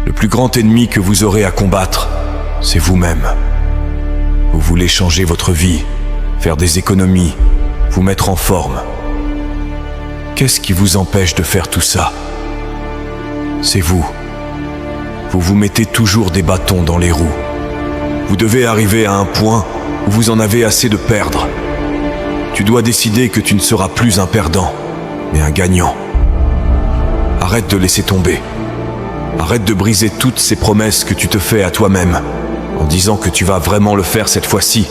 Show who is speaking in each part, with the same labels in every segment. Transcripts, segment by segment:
Speaker 1: Le plus grand ennemi que vous aurez à combattre, c'est vous-même. Vous voulez changer votre vie, faire des économies, vous mettre en forme. Qu'est-ce qui vous empêche de faire tout ça? C'est vous. Vous vous mettez toujours des bâtons dans les roues. Vous devez arriver à un point où vous en avez assez de perdre. Tu dois décider que tu ne seras plus un perdant, mais un gagnant. Arrête de laisser tomber. Arrête de briser toutes ces promesses que tu te fais à toi-même, en disant que tu vas vraiment le faire cette fois-ci,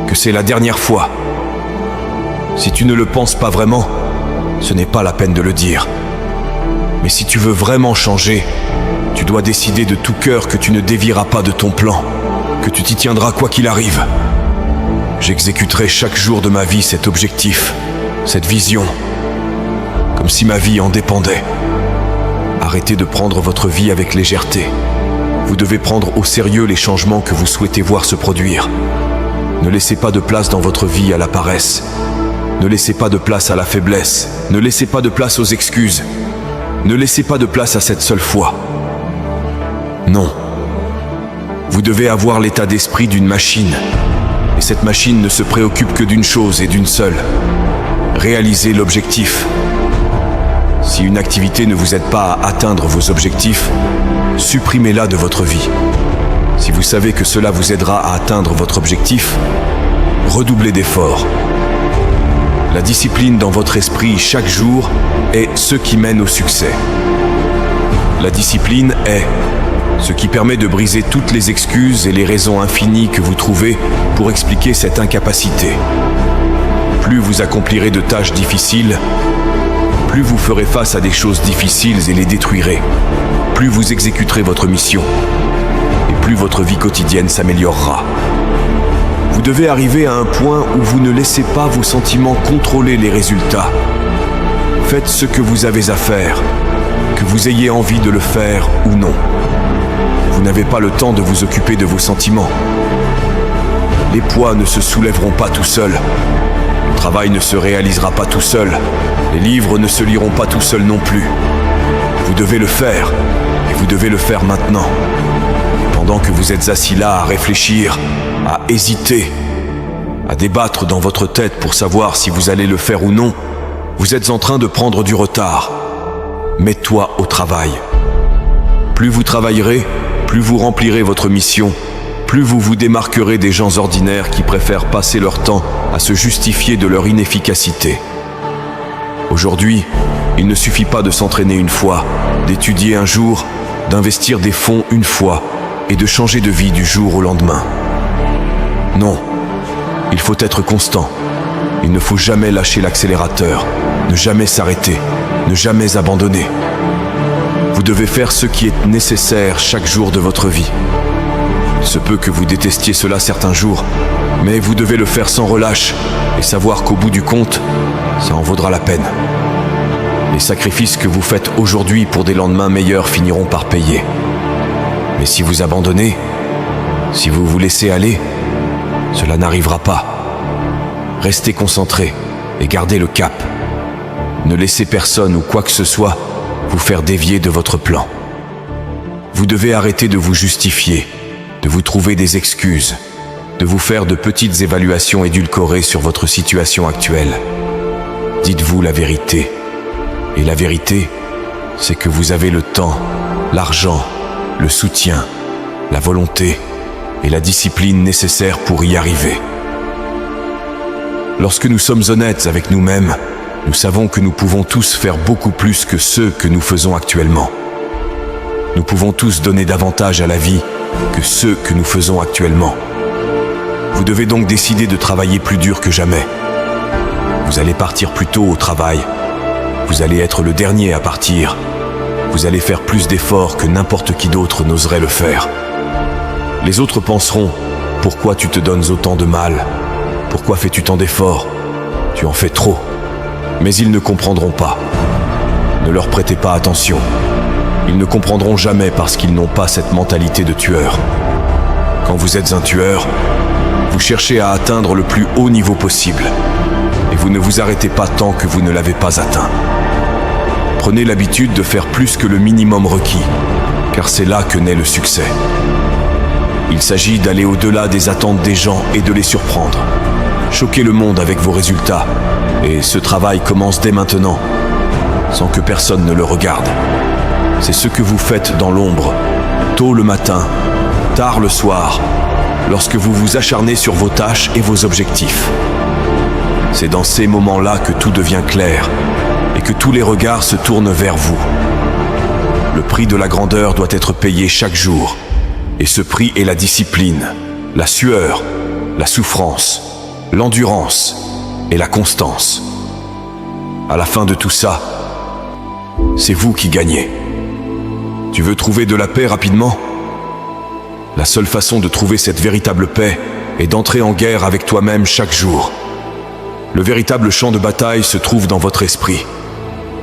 Speaker 1: que c'est la dernière fois. Si tu ne le penses pas vraiment, ce n'est pas la peine de le dire. Mais si tu veux vraiment changer, tu dois décider de tout cœur que tu ne dévieras pas de ton plan, que tu t'y tiendras quoi qu'il arrive. J'exécuterai chaque jour de ma vie cet objectif, cette vision, comme si ma vie en dépendait. Arrêtez de prendre votre vie avec légèreté. Vous devez prendre au sérieux les changements que vous souhaitez voir se produire. Ne laissez pas de place dans votre vie à la paresse. Ne laissez pas de place à la faiblesse. Ne laissez pas de place aux excuses. Ne laissez pas de place à cette seule foi. Non. Vous devez avoir l'état d'esprit d'une machine. Et cette machine ne se préoccupe que d'une chose et d'une seule. Réaliser l'objectif. Si une activité ne vous aide pas à atteindre vos objectifs, supprimez-la de votre vie. Si vous savez que cela vous aidera à atteindre votre objectif, redoublez d'efforts. La discipline dans votre esprit chaque jour est ce qui mène au succès. La discipline est ce qui permet de briser toutes les excuses et les raisons infinies que vous trouvez pour expliquer cette incapacité. Plus vous accomplirez de tâches difficiles, plus vous ferez face à des choses difficiles et les détruirez. Plus vous exécuterez votre mission, et plus votre vie quotidienne s'améliorera. Vous devez arriver à un point où vous ne laissez pas vos sentiments contrôler les résultats. Faites ce que vous avez à faire, que vous ayez envie de le faire ou non. Vous n'avez pas le temps de vous occuper de vos sentiments. Les poids ne se soulèveront pas tout seuls. Le travail ne se réalisera pas tout seul. Les livres ne se liront pas tout seuls non plus. Vous devez le faire, et vous devez le faire maintenant. Pendant que vous êtes assis là à réfléchir, à hésiter, à débattre dans votre tête pour savoir si vous allez le faire ou non, vous êtes en train de prendre du retard. Mets-toi au travail. Plus vous travaillerez, plus vous remplirez votre mission, plus vous vous démarquerez des gens ordinaires qui préfèrent passer leur temps à se justifier de leur inefficacité. Aujourd'hui, il ne suffit pas de s'entraîner une fois, d'étudier un jour, d'investir des fonds une fois et de changer de vie du jour au lendemain. Non, il faut être constant. Il ne faut jamais lâcher l'accélérateur, ne jamais s'arrêter, ne jamais abandonner. Vous devez faire ce qui est nécessaire chaque jour de votre vie. Il se peut que vous détestiez cela certains jours, mais vous devez le faire sans relâche et savoir qu'au bout du compte, ça en vaudra la peine. Les sacrifices que vous faites aujourd'hui pour des lendemains meilleurs finiront par payer. Mais si vous abandonnez, si vous vous laissez aller, cela n'arrivera pas. Restez concentré et gardez le cap. Ne laissez personne ou quoi que ce soit vous faire dévier de votre plan. Vous devez arrêter de vous justifier, de vous trouver des excuses, de vous faire de petites évaluations édulcorées sur votre situation actuelle. Dites-vous la vérité. Et la vérité, c'est que vous avez le temps, l'argent, le soutien, la volonté et la discipline nécessaires pour y arriver. Lorsque nous sommes honnêtes avec nous-mêmes, nous savons que nous pouvons tous faire beaucoup plus que ce que nous faisons actuellement. Nous pouvons tous donner davantage à la vie que ce que nous faisons actuellement. Vous devez donc décider de travailler plus dur que jamais. Vous allez partir plus tôt au travail. Vous allez être le dernier à partir. Vous allez faire plus d'efforts que n'importe qui d'autre n'oserait le faire. Les autres penseront « Pourquoi tu te donnes autant de mal? Pourquoi fais-tu tant d'efforts? Tu en fais trop. » Mais ils ne comprendront pas. Ne leur prêtez pas attention. Ils ne comprendront jamais parce qu'ils n'ont pas cette mentalité de tueur. Quand vous êtes un tueur, vous cherchez à atteindre le plus haut niveau possible. Et vous ne vous arrêtez pas tant que vous ne l'avez pas atteint. Prenez l'habitude de faire plus que le minimum requis. car c'est là que naît le succès. Il s'agit d'aller au-delà des attentes des gens et de les surprendre. Choquez le monde avec vos résultats, et ce travail commence dès maintenant, sans que personne ne le regarde. C'est ce que vous faites dans l'ombre, tôt le matin, tard le soir, lorsque vous vous acharnez sur vos tâches et vos objectifs. C'est dans ces moments-là que tout devient clair et que tous les regards se tournent vers vous. Le prix de la grandeur doit être payé chaque jour, et ce prix est la discipline, la sueur, la souffrance, l'endurance et la constance. À la fin de tout ça, c'est vous qui gagnez. Tu veux trouver de la paix rapidement ? La seule façon de trouver cette véritable paix est d'entrer en guerre avec toi-même chaque jour. Le véritable champ de bataille se trouve dans votre esprit.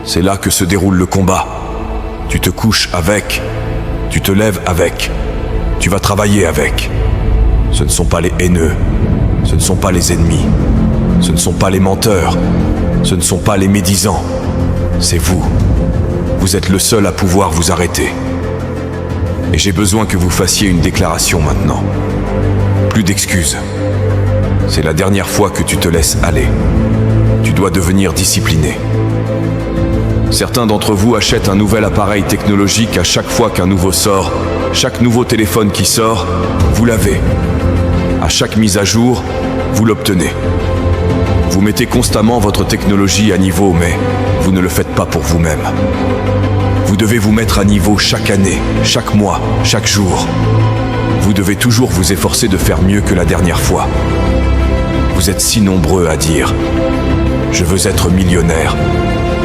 Speaker 1: C'est là que se déroule le combat. Tu te couches avec, tu te lèves avec, tu vas travailler avec. Ce ne sont pas les haineux, ce ne sont pas les ennemis, ce ne sont pas les menteurs, ce ne sont pas les médisants. C'est vous. Vous êtes le seul à pouvoir vous arrêter. Et j'ai besoin que vous fassiez une déclaration maintenant. Plus d'excuses. C'est la dernière fois que tu te laisses aller. Tu dois devenir discipliné. Certains d'entre vous achètent un nouvel appareil technologique à chaque fois qu'un nouveau sort. Chaque nouveau téléphone qui sort, vous l'avez. À chaque mise à jour, vous l'obtenez. Vous mettez constamment votre technologie à niveau, mais vous ne le faites pas pour vous-même. Vous devez vous mettre à niveau chaque année, chaque mois, chaque jour. Vous devez toujours vous efforcer de faire mieux que la dernière fois. Vous êtes si nombreux à dire « Je veux être millionnaire.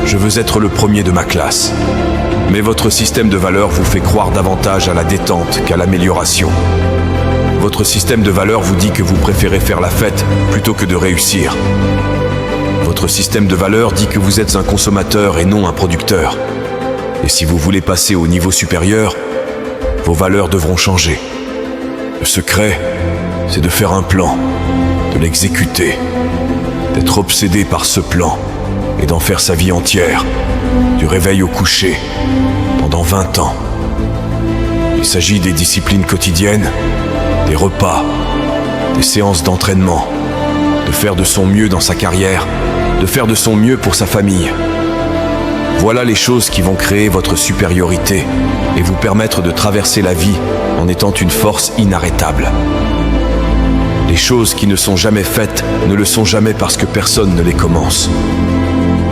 Speaker 1: Je veux être le premier de ma classe. » Mais votre système de valeurs vous fait croire davantage à la détente qu'à l'amélioration. Votre système de valeurs vous dit que vous préférez faire la fête plutôt que de réussir. Votre système de valeurs dit que vous êtes un consommateur et non un producteur. Et si vous voulez passer au niveau supérieur, vos valeurs devront changer. Le secret, c'est de faire un plan, de l'exécuter, d'être obsédé par ce plan et d'en faire sa vie entière, du réveil au coucher, pendant 20 ans. Il s'agit des disciplines quotidiennes, des repas, des séances d'entraînement, de faire de son mieux dans sa carrière, de faire de son mieux pour sa famille. Voilà les choses qui vont créer votre supériorité et vous permettre de traverser la vie en étant une force inarrêtable. Les choses qui ne sont jamais faites ne le sont jamais parce que personne ne les commence.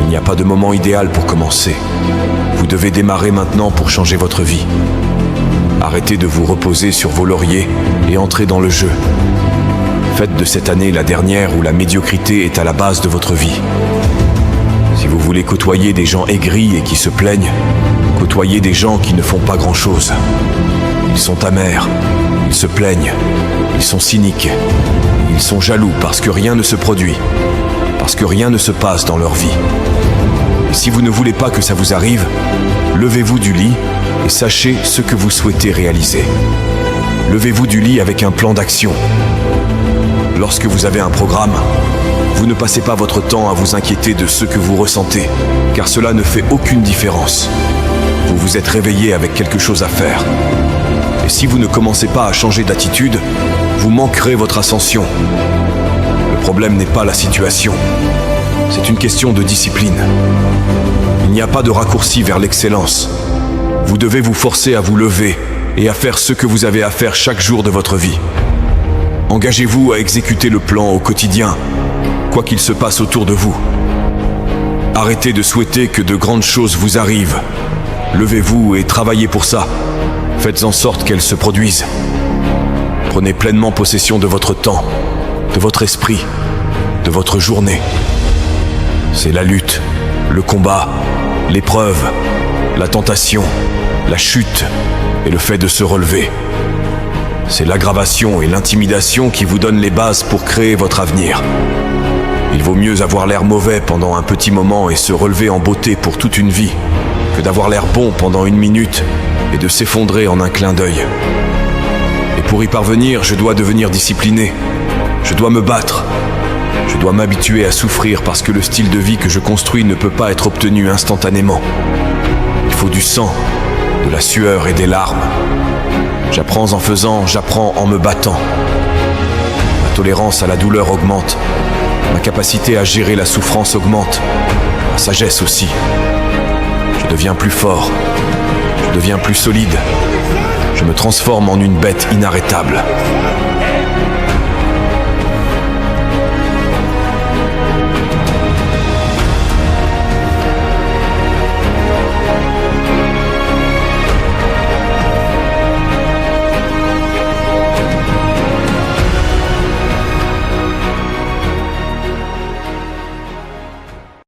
Speaker 1: Il n'y a pas de moment idéal pour commencer. Vous devez démarrer maintenant pour changer votre vie. Arrêtez de vous reposer sur vos lauriers et entrez dans le jeu. Faites de cette année la dernière où la médiocrité est à la base de votre vie. Si vous voulez côtoyer des gens aigris et qui se plaignent, côtoyez des gens qui ne font pas grand-chose. Ils sont amers, ils se plaignent, ils sont cyniques, ils sont jaloux parce que rien ne se produit, parce que rien ne se passe dans leur vie. Et si vous ne voulez pas que ça vous arrive, levez-vous du lit et sachez ce que vous souhaitez réaliser. Levez-vous du lit avec un plan d'action. Lorsque vous avez un programme, vous ne passez pas votre temps à vous inquiéter de ce que vous ressentez, car cela ne fait aucune différence. Vous vous êtes réveillé avec quelque chose à faire. Et si vous ne commencez pas à changer d'attitude, vous manquerez votre ascension. Le problème n'est pas la situation. C'est une question de discipline. Il n'y a pas de raccourci vers l'excellence. Vous devez vous forcer à vous lever et à faire ce que vous avez à faire chaque jour de votre vie. Engagez-vous à exécuter le plan au quotidien, quoi qu'il se passe autour de vous. Arrêtez de souhaiter que de grandes choses vous arrivent. Levez-vous et travaillez pour ça. Faites en sorte qu'elles se produisent. Prenez pleinement possession de votre temps, de votre esprit, de votre journée. C'est la lutte, le combat, l'épreuve, la tentation, la chute et le fait de se relever. C'est l'aggravation et l'intimidation qui vous donnent les bases pour créer votre avenir. Il vaut mieux avoir l'air mauvais pendant un petit moment et se relever en beauté pour toute une vie, que d'avoir l'air bon pendant 1 minute et de s'effondrer en un clin d'œil. Et pour y parvenir, je dois devenir discipliné. Je dois me battre. Je dois m'habituer à souffrir parce que le style de vie que je construis ne peut pas être obtenu instantanément. Il faut du sang de la sueur et des larmes. J'apprends en faisant, j'apprends en me battant. Ma tolérance à la douleur augmente. Ma capacité à gérer la souffrance augmente. Ma sagesse aussi. Je deviens plus fort. Je deviens plus solide. Je me transforme en une bête inarrêtable.